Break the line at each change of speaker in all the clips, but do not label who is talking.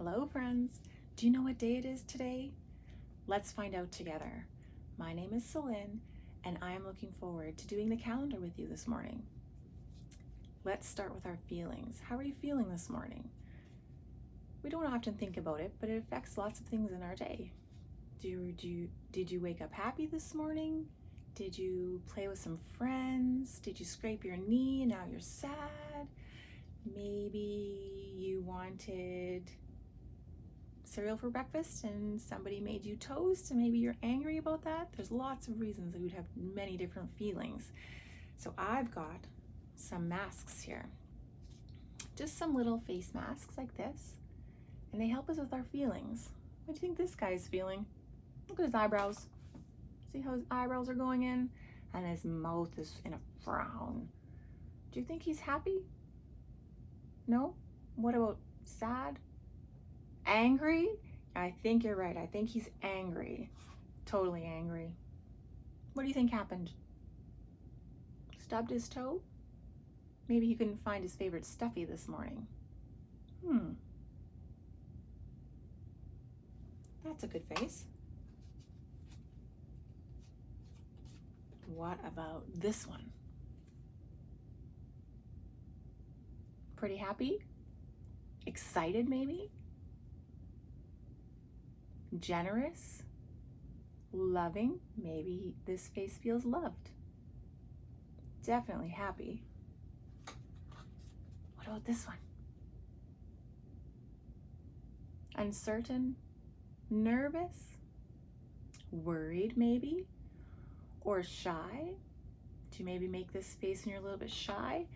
Hello friends, do you know what day it is today? Let's find out together. My name is Celine and I am looking forward to doing the calendar with you this morning. Let's start with our feelings. How are you feeling this morning? We don't often think about it, but it affects lots of things in our day. Did you wake up happy this morning? Did you play with some friends? Did you scrape your knee and now you're sad? Maybe you wanted cereal for breakfast and somebody made you toast and maybe you're angry about that. There's lots of reasons that we'd have many different feelings. So I've got some masks here. Just some little face masks like this. And they help us with our feelings. What do you think this guy is feeling? Look at his eyebrows. See how his eyebrows are going in? And his mouth is in a frown. Do you think he's happy? No? What about sad? Angry? I think you're right. I think he's angry. Totally angry. What do you think happened? Stubbed his toe? Maybe he couldn't find his favorite stuffy this morning. That's a good face. What about this one? Pretty happy? Excited maybe? Generous? Loving? Maybe this face feels loved. Definitely happy. What about this one? Uncertain? Nervous? Worried maybe? Or shy? Do you maybe make this face when you're a little bit shy?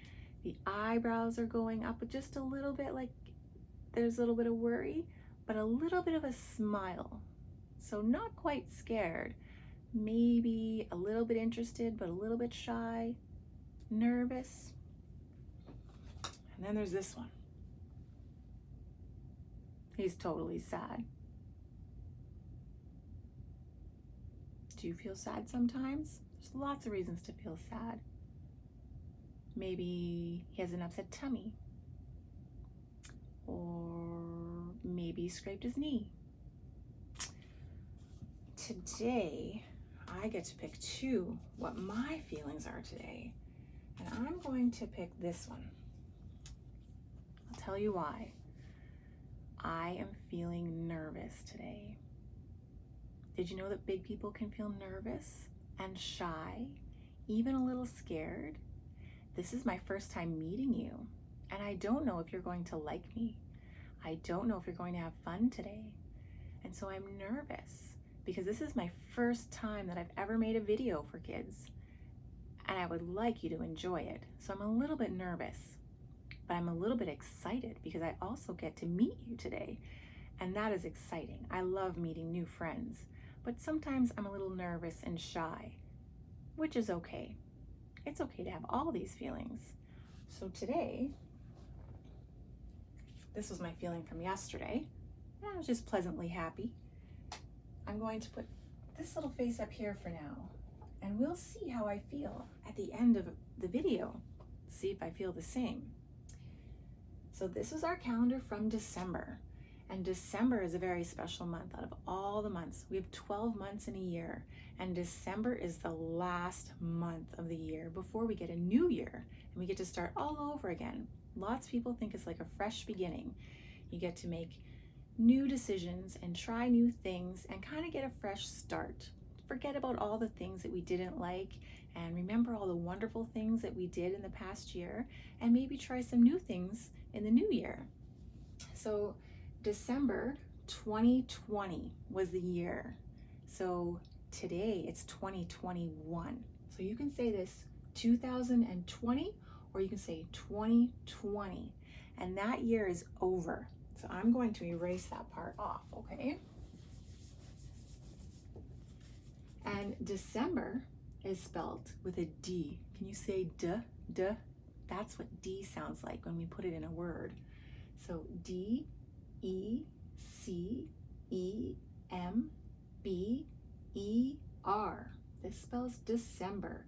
The eyebrows are going up just a little bit, like there's a little bit of worry, but a little bit of a smile. So not quite scared, maybe a little bit interested, but a little bit shy, nervous. And then there's this one. He's totally sad. Do you feel sad sometimes? There's lots of reasons to feel sad. Maybe he has an upset tummy. Or maybe he scraped his knee. Today, I get to pick what my feelings are today. And I'm going to pick this one. I'll tell you why. I am feeling nervous today. Did you know that big people can feel nervous and shy, even a little scared? This is my first time meeting you, and I don't know if you're going to like me. I don't know if you're going to have fun today. And so I'm nervous because this is my first time that I've ever made a video for kids, and I would like you to enjoy it. So I'm a little bit nervous, but I'm a little bit excited because I also get to meet you today, and that is exciting. I love meeting new friends, but sometimes I'm a little nervous and shy, which is okay. It's okay to have all these feelings. So today, this was my feeling from yesterday. I was just pleasantly happy. I'm going to put this little face up here for now, and we'll see how I feel at the end of the video. See if I feel the same. So this is our calendar from December. And December is a very special month out of all the months. We have 12 months in a year, and December is the last month of the year before we get a new year and we get to start all over again. Lots of people think it's like a fresh beginning. You get to make new decisions and try new things and kind of get a fresh start. Forget about all the things that we didn't like and remember all the wonderful things that we did in the past year and maybe try some new things in the new year. So December 2020 was the year. So today it's 2021. So you can say this 2020 or you can say 2020. And that year is over. So I'm going to erase that part off, okay? And December is spelled with a D. Can you say duh, duh? That's what D sounds like when we put it in a word. So D-E-C-E-M-B-E-R. This spells December.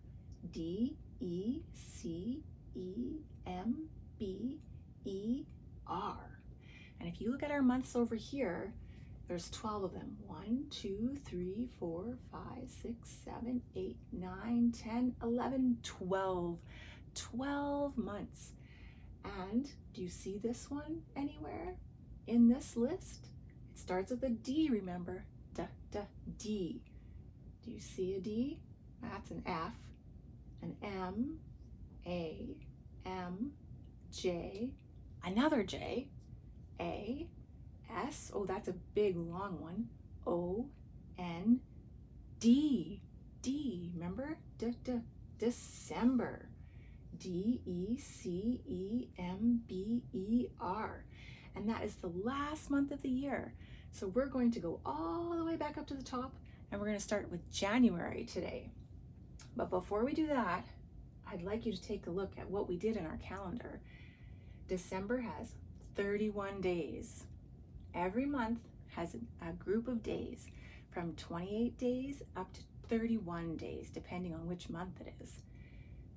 D-E-C-E-M-B-E-R. And if you look at our months over here, there's 12 of them. 1, 2, 3, 4, 5, 6, 7, 8, 9, 10, 11, 12. 12 months. And do you see this one anywhere in this list? It starts with a D, remember? D. Do you see a D? That's an F, an M, A, M, J, another J, A, S, oh, that's a big long one, O, N, D, remember? December, December. And that is the last month of the year. So we're going to go all the way back up to the top, and we're going to start with January today. But before we do that, I'd like you to take a look at what we did in our calendar. December has 31 days. Every month has a group of days from 28 days up to 31 days, depending on which month it is.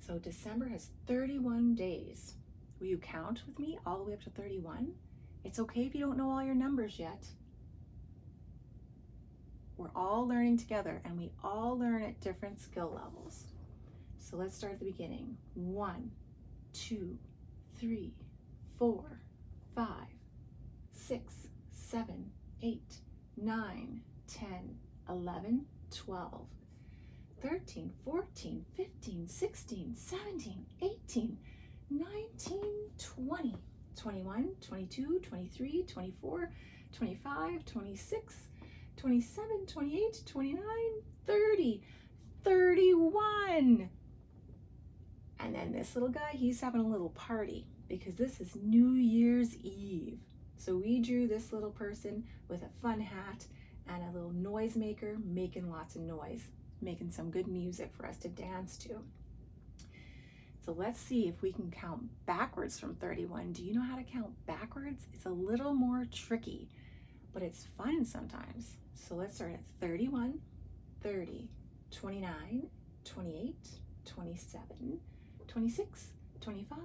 So December has 31 days. Will you count with me all the way up to 31? It's okay if you don't know all your numbers yet. We're all learning together, and we all learn at different skill levels. So let's start at the beginning. 1, 2, 3, 4, 5, 6, 7, 8, 9, 10, 11, 12, 13, 14, 15, 16, 17, 18, 19, 20, 21, 22, 23, 24, 25, 26, 27, 28, 29, 30, 31. And then this little guy, he's having a little party because this is New Year's Eve. So we drew this little person with a fun hat and a little noise maker making lots of noise, making some good music for us to dance to. So let's see if we can count backwards from 31. Do you know how to count backwards? It's a little more tricky, but it's fun sometimes. So let's start at 31, 30, 29, 28, 27, 26, 25,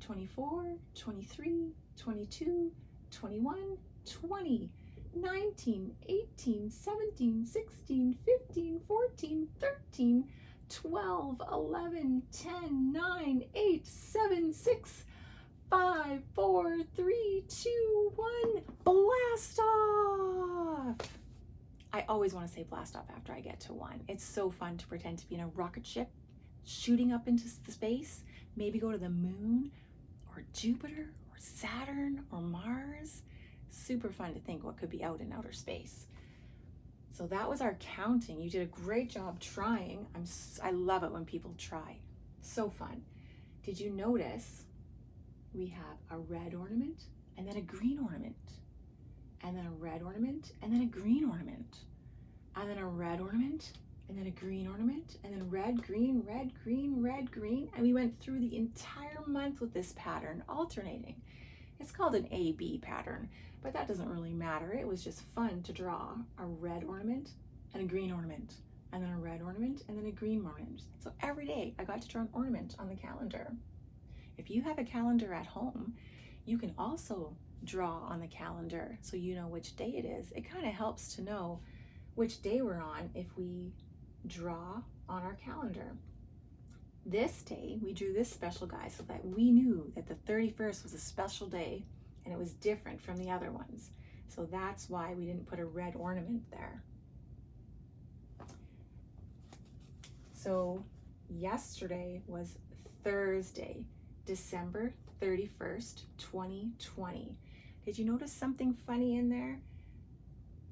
24, 23, 22, 21, 20, 19, 18, 17, 16, 15, 14, 13, 12, 11, 10, 9, 8, 7, 6, 5, 4, 3, 2, 1, blast off! I always want to say blast off after I get to 1. It's so fun to pretend to be in a rocket ship, shooting up into space, maybe go to the moon, or Jupiter, or Saturn, or Mars. Super fun to think what could be out in outer space. So that was our counting. You did a great job trying. I love it when people try. So fun. Did you notice we have a red ornament and then a green ornament, and then a red ornament and then a green ornament, and then a red ornament and then a green ornament, and then red, green, red, green, red, green. And we went through the entire month with this pattern, alternating. It's called an A-B pattern, but that doesn't really matter. It was just fun to draw a red ornament and a green ornament, and then a red ornament and then a green ornament. So every day I got to draw an ornament on the calendar. If you have a calendar at home, you can also draw on the calendar so you know which day it is. It kind of helps to know which day we're on if we draw on our calendar. This day, we drew this special guy so that we knew that the 31st was a special day and it was different from the other ones. So that's why we didn't put a red ornament there. So yesterday was Thursday, December 31st, 2020. Did you notice something funny in there?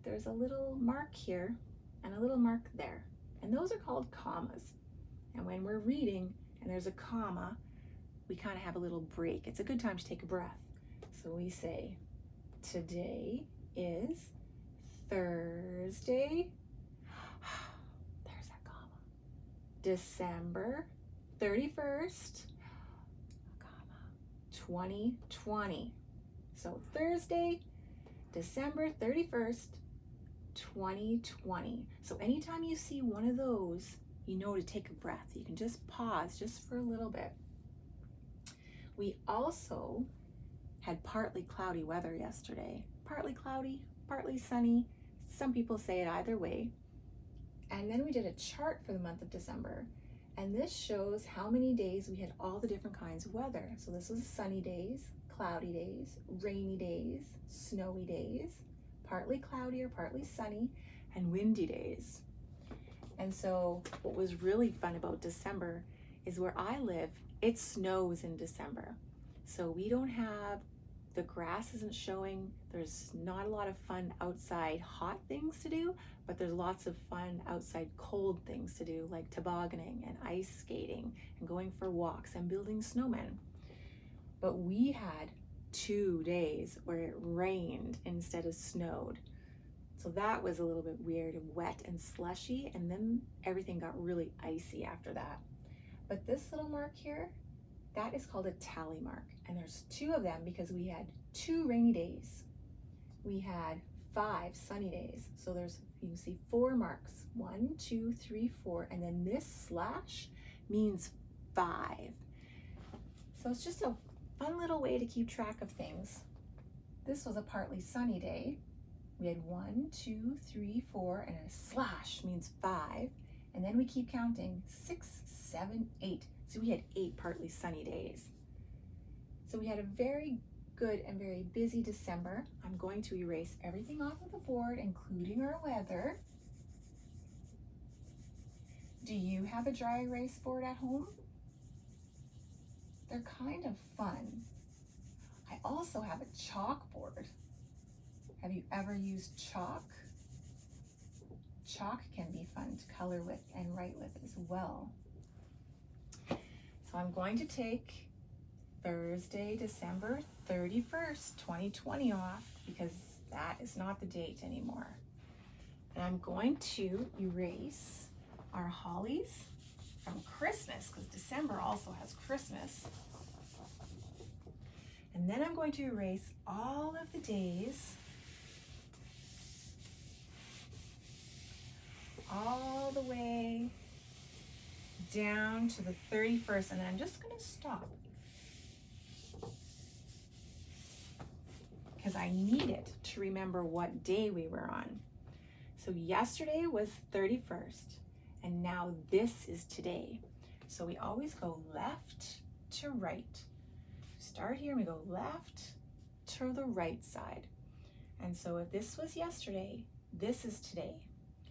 There's a little mark here and a little mark there, and those are called commas. And when we're reading and there's a comma, we kind of have a little break. It's a good time to take a breath. So we say, today is Thursday, there's that comma, December 31st, comma, 2020. So Thursday, December 31st, 2020. So anytime you see one of those, you know to take a breath. You can just pause just for a little bit. We also had partly cloudy weather yesterday. Partly cloudy, partly sunny. Some people say it either way. And then we did a chart for the month of December. And this shows how many days we had all the different kinds of weather. So this was sunny days, cloudy days, rainy days, snowy days, partly cloudy or partly sunny, and windy days. And so what was really fun about December is where I live, it snows in December. So we don't have, the grass isn't showing, there's not a lot of fun outside hot things to do, but there's lots of fun outside cold things to do, like tobogganing and ice skating and going for walks and building snowmen. But we had 2 days where it rained instead of snowed. So that was a little bit weird and wet and slushy, and then everything got really icy after that. But this little mark here, that is called a tally mark, and there's 2 of them because we had 2 rainy days. We had 5 sunny days. So there's, you can see 4 marks, 1, 2, 3, 4, and then this slash means 5. So it's just a fun little way to keep track of things. This was a partly sunny day. We had 1, 2, 3, 4, and a slash means 5. And then we keep counting, 6, 7, 8. So we had 8 partly sunny days. So we had a very good and very busy December. I'm going to erase everything off of the board, including our weather. Do you have a dry erase board at home? They're kind of fun. I also have a chalkboard. Have you ever used chalk? Chalk can be fun to color with and write with as well. So I'm going to take Thursday, December 31st, 2020 off because that is not the date anymore. And I'm going to erase our hollies from Christmas because December also has Christmas. And then I'm going to erase all of the days all the way down to the 31st, and then I'm just going to stop because I need it to remember what day we were on. So yesterday was 31st, and now this is today. So we always go left to right. Start here and we go left to the right side. And so if this was yesterday, this is today.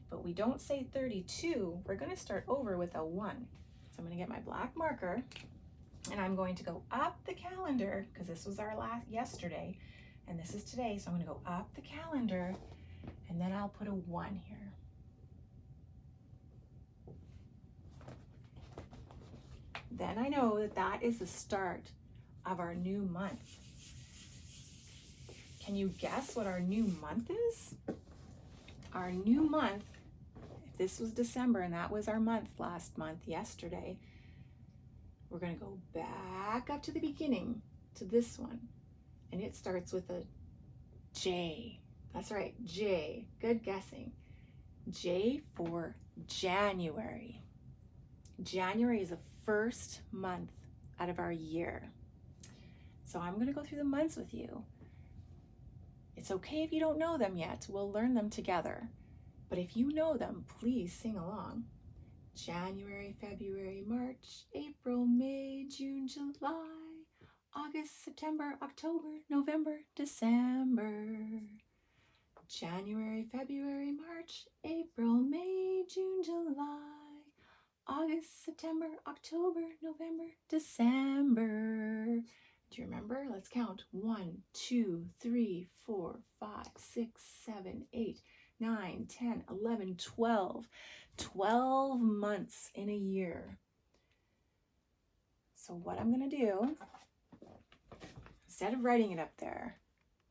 But we don't say 32, we're going to start over with a 1. So I'm going to get my black marker and I'm going to go up the calendar because this was our last yesterday and this is today. So I'm going to go up the calendar and then I'll put a 1 here. Then I know that that is the start of our new month. Can you guess what our new month is? Our new month, if this was December and that was our month last month, yesterday, we're going to go back up to the beginning to this one. And it starts with a J. That's right, J. Good guessing. J for January. January is the first month out of our year. So I'm going to go through the months with you. It's okay if you don't know them yet. We'll learn them together. But if you know them, please sing along. January, February, March, April, May, June, July, August, September, October, November, December. January, February, March, April, May, June, July, August, September, October, November, December. Do you remember? Let's count. 1, 2, 3, 4, 5, 6, 7, 8, 9, 10, 11, 12. 12 months in a year. So what I'm going to do, instead of writing it up there,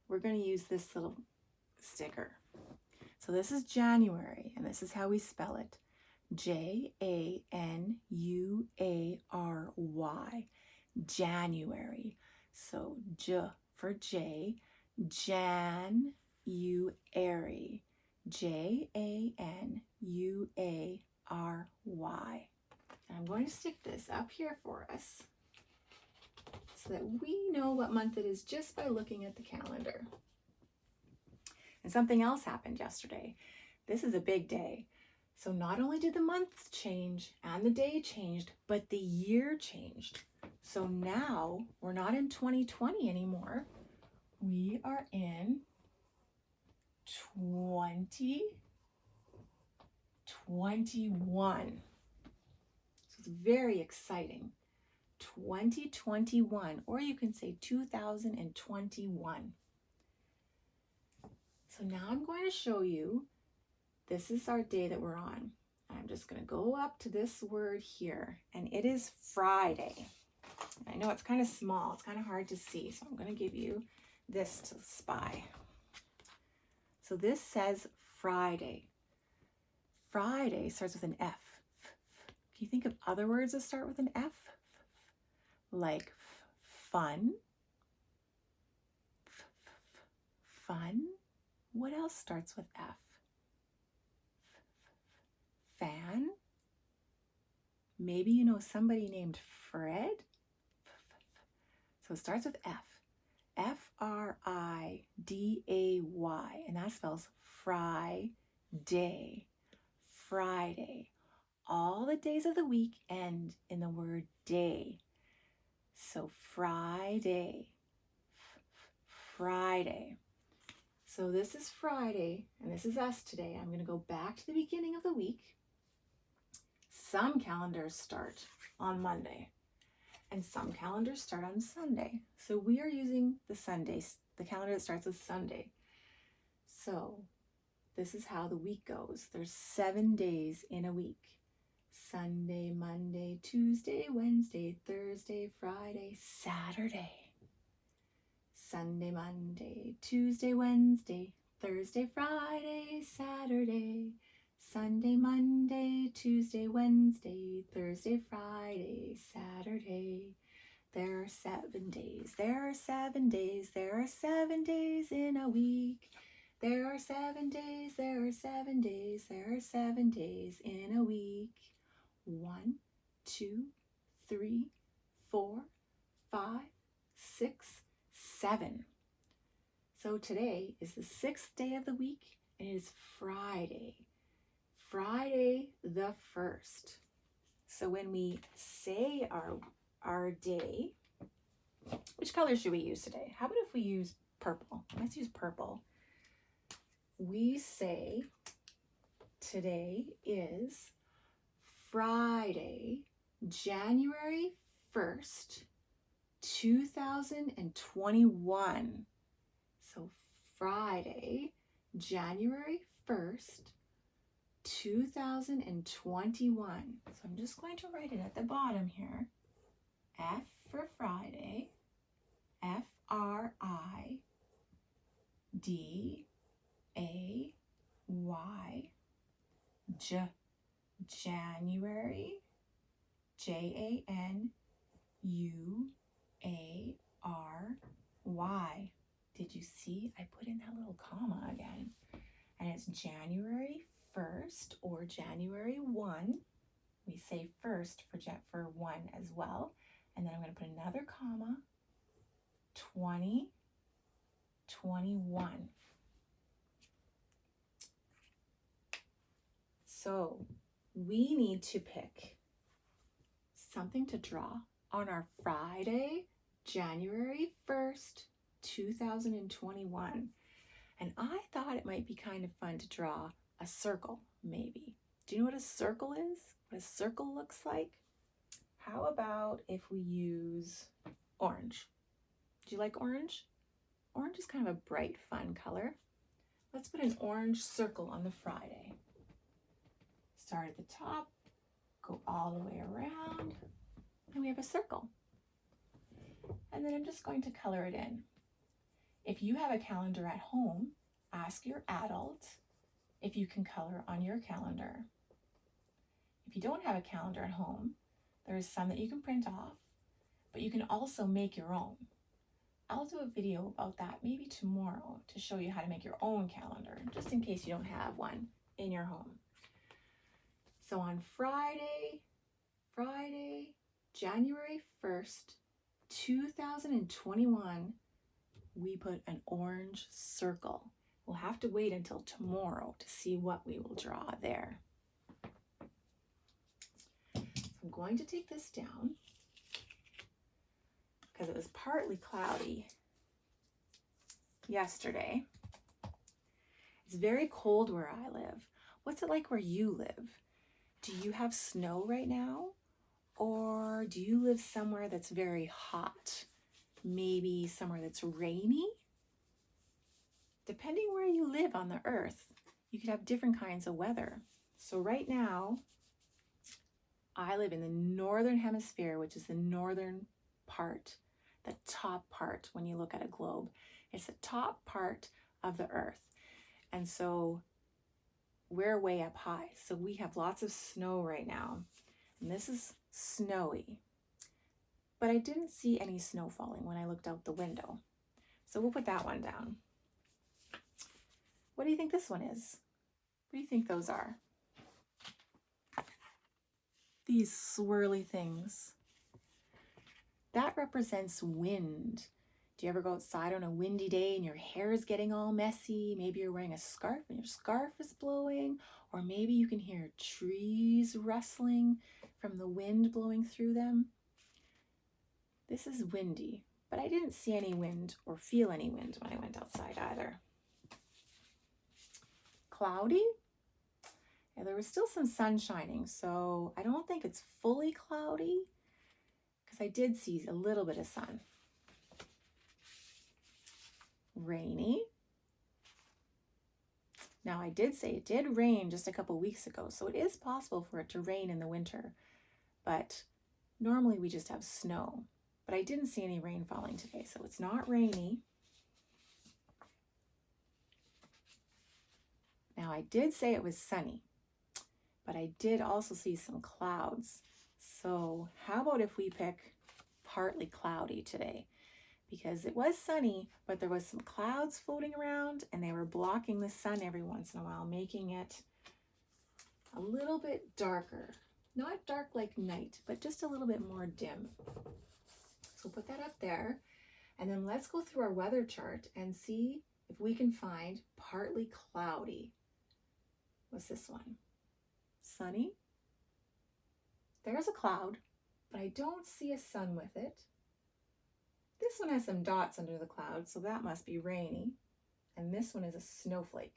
we're going to use this little sticker. So this is January, and this is how we spell it. January. January. So J for J, January. January. I'm going to stick this up here for us. So so that we know what month it is just by looking at the calendar. And something else happened yesterday. This is a big day. So not only did the month change and the day changed, but the year changed. So now we're not in 2020 anymore. We are in 2021. So it's very exciting. 2021, or you can say 2021. So now I'm going to show you, this is our day that we're on. I'm just going to go up to this word here, and it is Friday. I know it's kind of small, it's kind of hard to see, so I'm going to give you this to spy. So this says Friday. Friday starts with an F. Can you think of other words that start with an F? Like fun. Fun. What else starts with F? Fan. Maybe you know somebody named Fred. So it starts with F. F-R-I-D-A-Y. And that spells Friday. Friday. All the days of the week end in the word day. So Friday. Friday. So this is Friday, and this is us today. I'm going to go back to the beginning of the week. Some calendars start on Monday, and some calendars start on Sunday. So we are using the calendar that starts with Sunday. So this is how the week goes. There's 7 days in a week. Sunday, Monday, Tuesday, Wednesday, Thursday, Friday, Saturday. Sunday, Monday, Tuesday, Wednesday, Thursday, Friday, Saturday. Sunday, Monday, Tuesday, Wednesday, Thursday, Friday, Saturday. There are 7 days. There are 7 days. There are 7 days in a week. There are 7 days. There are 7 days. There are 7 days in a week. 1, 2, 3, 4, 5, 6, 7. So today is the 6th day of the week, and it is Friday. Friday the 1st. So when we say our day, which color should we use today? How about if we use purple? Let's use purple. We say today is Friday, January 1st, 2021. So Friday, January 1st, 2021. So I'm just going to write it at the bottom here. F for Friday, F-R-I-D-A-Y, January, January. Did you see? I put in that little comma again. And it's January 1st or January 1. We say first for 1 as well. And then I'm going to put another comma, 2021. So we need to pick something to draw on our Friday, January 1st, 2021. And I thought it might be kind of fun to draw a circle, maybe. Do you know what a circle is? What a circle looks like? How about if we use orange? Do you like orange? Orange is kind of a bright, fun color. Let's put an orange circle on the Friday. Start at the top, go all the way around, and we have a circle. And then I'm just going to color it in. If you have a calendar at home, ask your adult if you can color on your calendar. If you don't have a calendar at home, there's some that you can print off, but you can also make your own. I'll do a video about that maybe tomorrow to show you how to make your own calendar, just in case you don't have one in your home. So on Friday, January 1st, 2021, we put an orange circle. We'll have to wait until tomorrow to see what we will draw there. So I'm going to take this down because it was partly cloudy yesterday. It's very cold where I live. What's it like where you live? Do you have snow right now? Or do you live somewhere that's very hot? Maybe somewhere that's rainy? Depending where you live on the earth, you could have different kinds of weather. So right now, I live in the northern hemisphere, which is the northern part, the top part when you look at a globe. It's the top part of the earth. And so we're way up high. So we have lots of snow right now. And this is snowy. But I didn't see any snow falling when I looked out the window. So we'll put that one down. What do you think this one is? What do you think those are? These swirly things. That represents wind. Do you ever go outside on a windy day and your hair is getting all messy? Maybe you're wearing a scarf and your scarf is blowing, or maybe you can hear trees rustling from the wind blowing through them. This is windy, but I didn't see any wind or feel any wind when I went outside either. Cloudy? Yeah, there was still some sun shining, so I don't think it's fully cloudy because I did see a little bit of sun. Rainy. Now I did say it did rain just a couple weeks ago, so it is possible for it to rain in the winter, but normally we just have snow. But I didn't see any rain falling today, so it's not rainy. Now I did say it was sunny, but I did also see some clouds. So how about if we pick partly cloudy today? Because it was sunny, but there was some clouds floating around and they were blocking the sun every once in a while, making it a little bit darker. Not dark like night, but just a little bit more dim. So put that up there. And then let's go through our weather chart and see if we can find partly cloudy. What's this one? Sunny. There's a cloud, but I don't see a sun with it. This one has some dots under the clouds, so that must be rainy. And this one is a snowflake.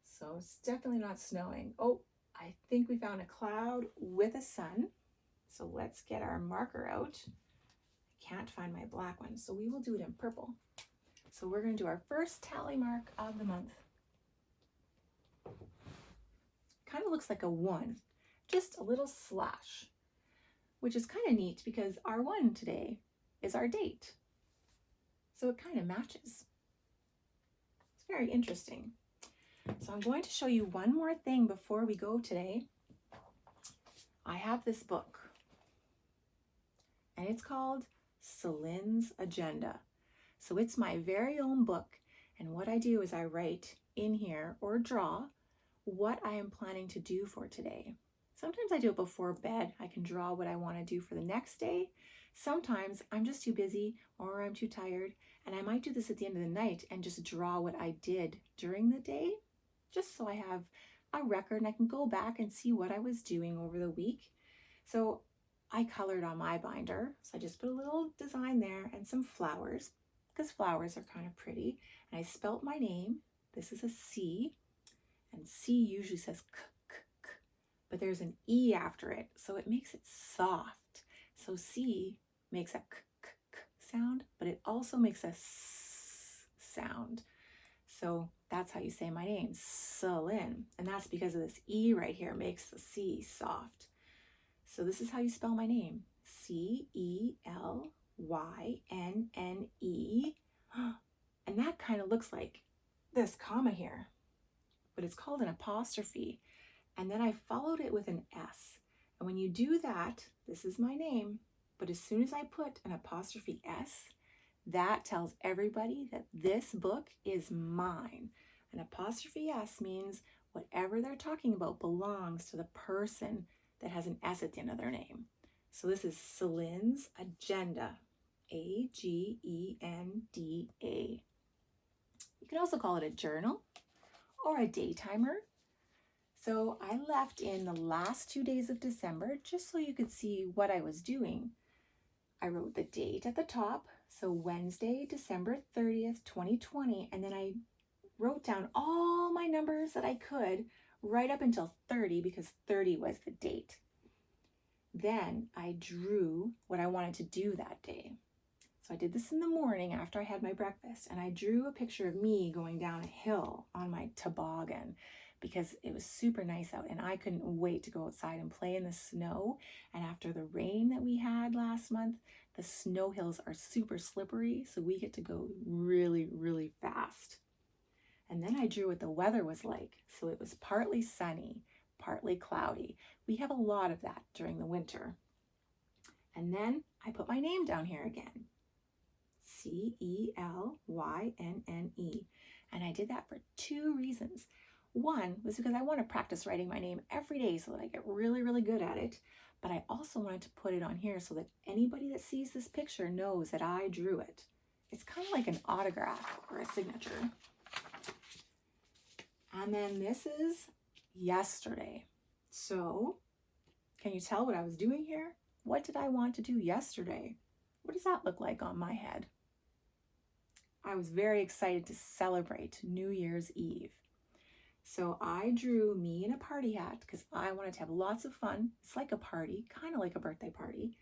So it's definitely not snowing. Oh, I think we found a cloud with a sun. So let's get our marker out. I can't find my black one, so we will do it in purple. So we're going to do our first tally mark of the month. Kind of looks like a 1, just a little slash, which is kind of neat because our 1 today is our date. So it kind of matches. It's very interesting. So I'm going to show you one more thing before we go today. I have this book and it's called Celine's Agenda. So it's my very own book. And what I do is I write in here or draw what I am planning to do for today. Sometimes I do it before bed. I can draw what I want to do for the next day. Sometimes I'm just too busy or I'm too tired, and I might do this at the end of the night and just draw what I did during the day, just so I have a record and I can go back and see what I was doing over the week. So I colored on my binder, so I just put a little design there and some flowers, because flowers are kind of pretty, and I spelt my name. This is a C, and C usually says k, k, k, but there's an E after it, so it makes it soft. So C makes a k, k, k sound, but it also makes a S sound. So that's how you say my name, Celine. And that's because of this E right here makes the C soft. So this is how you spell my name, Celyne. And that kind of looks like this comma here, but it's called an apostrophe. And then I followed it with an S. And when you do that, this is my name, but as soon as I put an apostrophe S, that tells everybody that this book is mine. An apostrophe S means whatever they're talking about belongs to the person that has an S at the end of their name. So this is Celine's Agenda, agenda. You can also call it a journal or a day timer. So I left in the last 2 days of December just so you could see what I was doing. I wrote the date at the top, so Wednesday, December 30th, 2020, and then I wrote down all my numbers that I could right up until 30 because 30 was the date. Then I drew what I wanted to do that day. So I did this in the morning after I had my breakfast, and I drew a picture of me going down a hill on my toboggan because it was super nice out and I couldn't wait to go outside and play in the snow. And after the rain that we had last month, the snow hills are super slippery, so we get to go really, really fast. And then I drew what the weather was like. So it was partly sunny, partly cloudy. We have a lot of that during the winter. And then I put my name down here again. Celyne. And I did that for 2 reasons. One was because I want to practice writing my name every day so that I get really, really good at it. But I also wanted to put it on here so that anybody that sees this picture knows that I drew it. It's kind of like an autograph or a signature. And then this is yesterday. So can you tell what I was doing here? What did I want to do yesterday? What does that look like on my head? I was very excited to celebrate New Year's Eve. So I drew me in a party hat because I wanted to have lots of fun. It's like a party, kind of like a birthday party.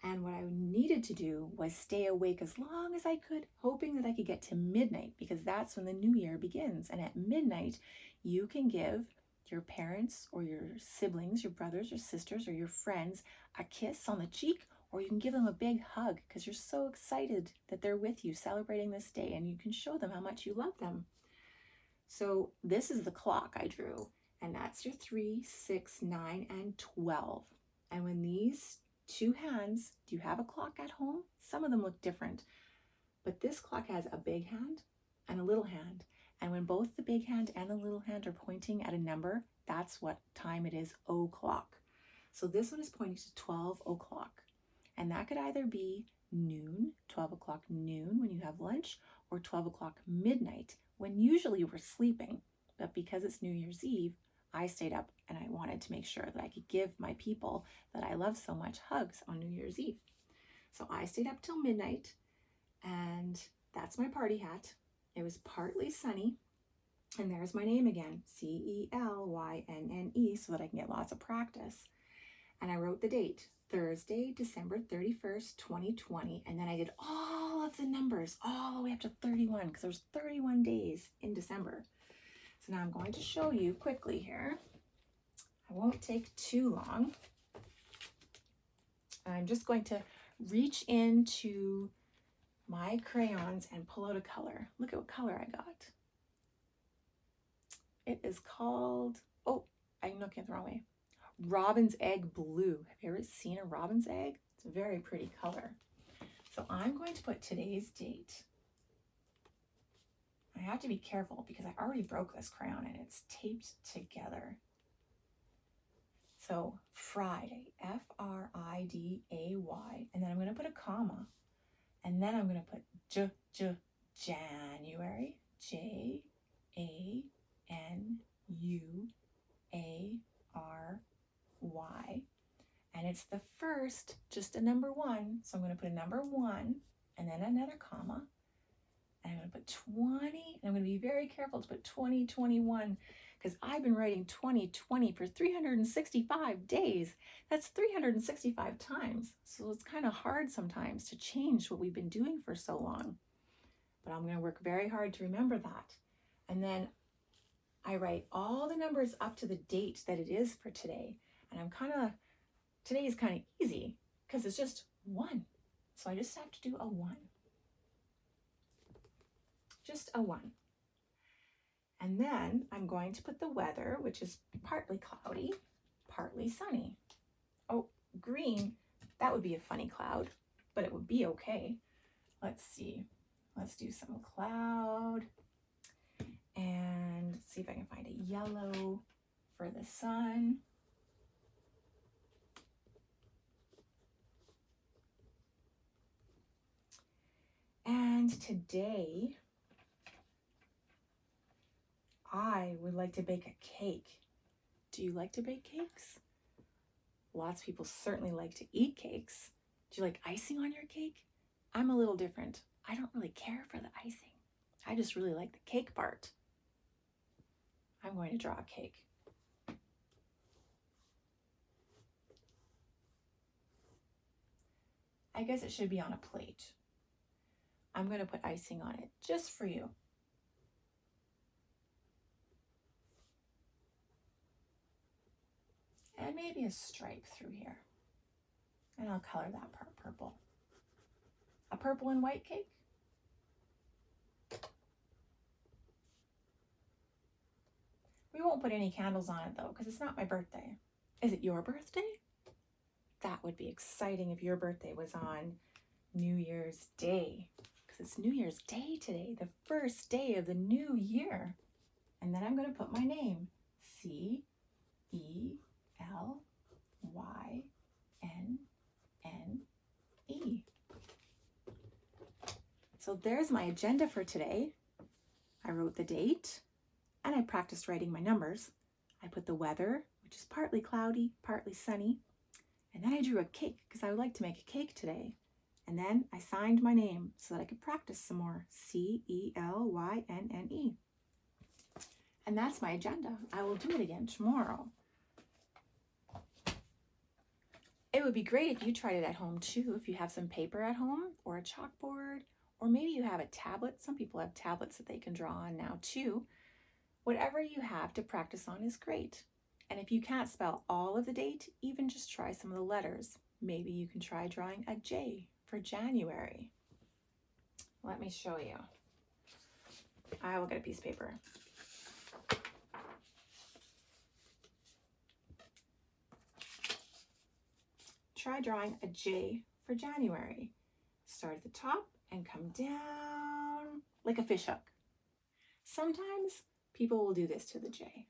And what I needed to do was stay awake as long as I could, hoping that I could get to midnight because that's when the new year begins. And at midnight, you can give your parents or your siblings, your brothers or sisters or your friends a kiss on the cheek, or you can give them a big hug because you're so excited that they're with you celebrating this day, and you can show them how much you love them. So this is the clock I drew, and that's your 3, 6, 9, and 12. And when these 2 hands, do you have a clock at home? Some of them look different, but this clock has a big hand and a little hand. And when both the big hand and the little hand are pointing at a number, that's what time it is, o'clock. So this one is pointing to 12 o'clock. And that could either be noon, 12 o'clock noon when you have lunch, or 12 o'clock midnight when usually we're sleeping. But because it's New Year's Eve, I stayed up and I wanted to make sure that I could give my people that I love so much hugs on New Year's Eve. So I stayed up till midnight, and that's my party hat. It was partly sunny, and there's my name again, Celyne, so that I can get lots of practice. And I wrote the date, Thursday, December 31st, 2020, and then I did all of the numbers all the way up to 31 because there's 31 days in December. So now I'm going to show you quickly here. I won't take too long. I'm just going to reach into my crayons and pull out a color. Look at what color I got. It is called, oh, I'm looking at the wrong way. Robin's egg blue. Have you ever seen a robin's egg? It's a very pretty color. So I'm going to put today's date. I have to be careful because I already broke this crayon and it's taped together. So Friday, Friday, and then I'm going to put a comma, and then I'm going to put January, January, and it's the first, just a number 1. So I'm going to put a number 1 and then another comma. And I'm going to put 20, and I'm going to be very careful to put 2021 because I've been writing 2020 for 365 days. That's 365 times. So it's kind of hard sometimes to change what we've been doing for so long. But I'm going to work very hard to remember that. And then I write all the numbers up to the date that it is for today. And today is kind of easy because it's just 1. So I just have to do a 1. Just a 1. And then I'm going to put the weather, which is partly cloudy, partly sunny. Oh, green, that would be a funny cloud, but it would be okay. Let's see. Let's do some cloud. And let's see if I can find a yellow for the sun. today I would like to bake a cake. Do you like to bake cakes? Lots of people certainly like to eat cakes. Do you like icing on your cake? I'm a little different. I don't really care for the icing. I just really like the cake part. I'm going to draw a cake. I guess it should be on a plate. I'm going to put icing on it just for you. And maybe a stripe through here. And I'll color that part purple. A purple and white cake? We won't put any candles on it though, because it's not my birthday. Is it your birthday? That would be exciting if your birthday was on New Year's Day, because it's New Year's Day today, the first day of the new year. And then I'm going to put my name, C-E-L-Y-N-N-E. So there's my agenda for today. I wrote the date and I practiced writing my numbers. I put the weather, which is partly cloudy, partly sunny. And then I drew a cake because I would like to make a cake today. And then I signed my name so that I could practice some more. C-E-L-Y-N-N-E. And that's my agenda. I will do it again tomorrow. It would be great if you tried it at home too, if you have some paper at home or a chalkboard, or maybe you have a tablet. Some people have tablets that they can draw on now too. Whatever you have to practice on is great. And if you can't spell all of the date, even just try some of the letters. Maybe you can try drawing a J for January. Let me show you. I will get a piece of paper. Try drawing a J for January. Start at the top and come down like a fish hook. Sometimes people will do this to the J.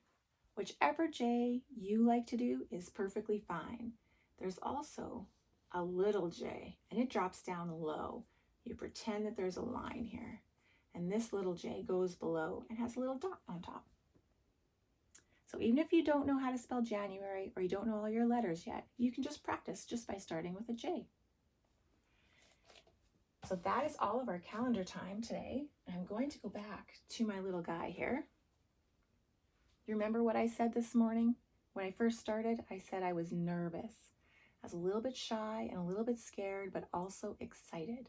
Whichever J you like to do is perfectly fine. There's also a little J and it drops down low. You pretend that there's a line here. And this little J goes below and has a little dot on top. So even if you don't know how to spell January or you don't know all your letters yet, you can just practice just by starting with a J. So that is all of our calendar time today. I'm going to go back to my little guy here. You remember what I said this morning? When I first started, I said I was nervous. I was a little bit shy and a little bit scared, but also excited.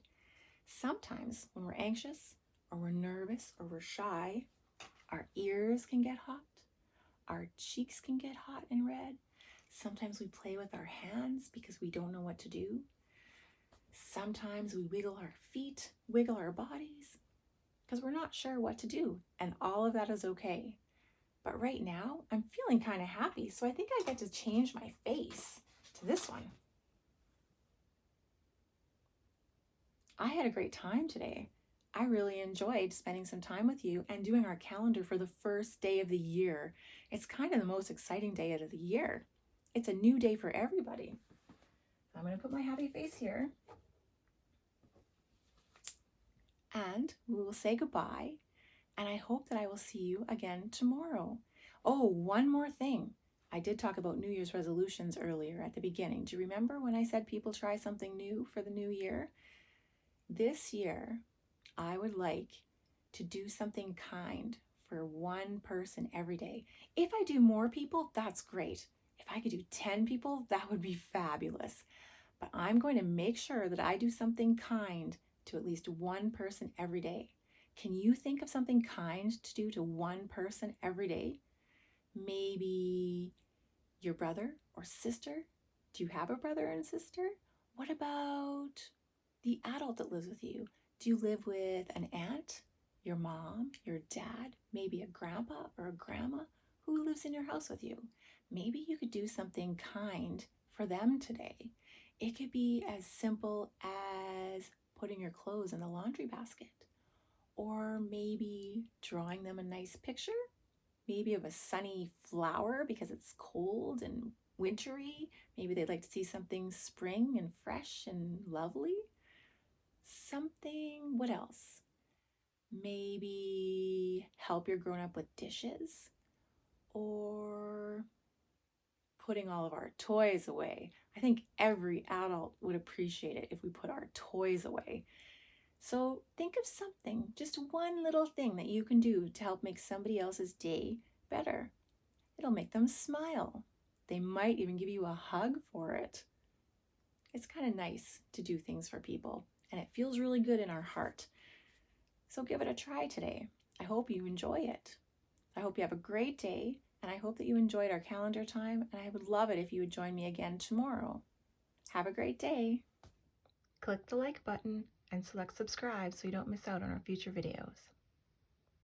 Sometimes when we're anxious or we're nervous or we're shy, our ears can get hot. Our cheeks can get hot and red. Sometimes we play with our hands because we don't know what to do. Sometimes we wiggle our feet, wiggle our bodies, because we're not sure what to do. And all of that is okay. But right now, I'm feeling kind of happy, so I think I get to change my face to this one. I had a great time today. I really enjoyed spending some time with you and doing our calendar for the first day of the year. It's kind of the most exciting day of the year. It's a new day for everybody. I'm going to put my happy face here. And we will say goodbye. And I hope that I will see you again tomorrow. Oh, one more thing. I did talk about New Year's resolutions earlier at the beginning. Do you remember when I said people try something new for the new year? This year, I would like to do something kind for one person every day. If I do more people, that's great. If I could do 10 people, that would be fabulous. But I'm going to make sure that I do something kind to at least one person every day. Can you think of something kind to do to one person every day? Maybe your brother or sister? Do you have a brother and sister? What about the adult that lives with you? Do you live with an aunt, your mom, your dad, maybe a grandpa or a grandma who lives in your house with you? Maybe you could do something kind for them today. It could be as simple as putting your clothes in the laundry basket, or maybe drawing them a nice picture, maybe of a sunny flower because it's cold and wintry. Maybe they'd like to see something spring and fresh and lovely. Something, what else? maybe help your grown-up with dishes, or putting all of our toys away. I think every adult would appreciate it if we put our toys away. So think of something, just one little thing that you can do to help make somebody else's day better. It'll make them smile. They might even give you a hug for it. It's kind of nice to do things for people, and it feels really good in our heart. So give it a try today. I hope you enjoy it. I hope you have a great day, and I hope that you enjoyed our calendar time, and I would love it if you would join me again tomorrow. Have a great day. Click the like button and select subscribe so you don't miss out on our future videos.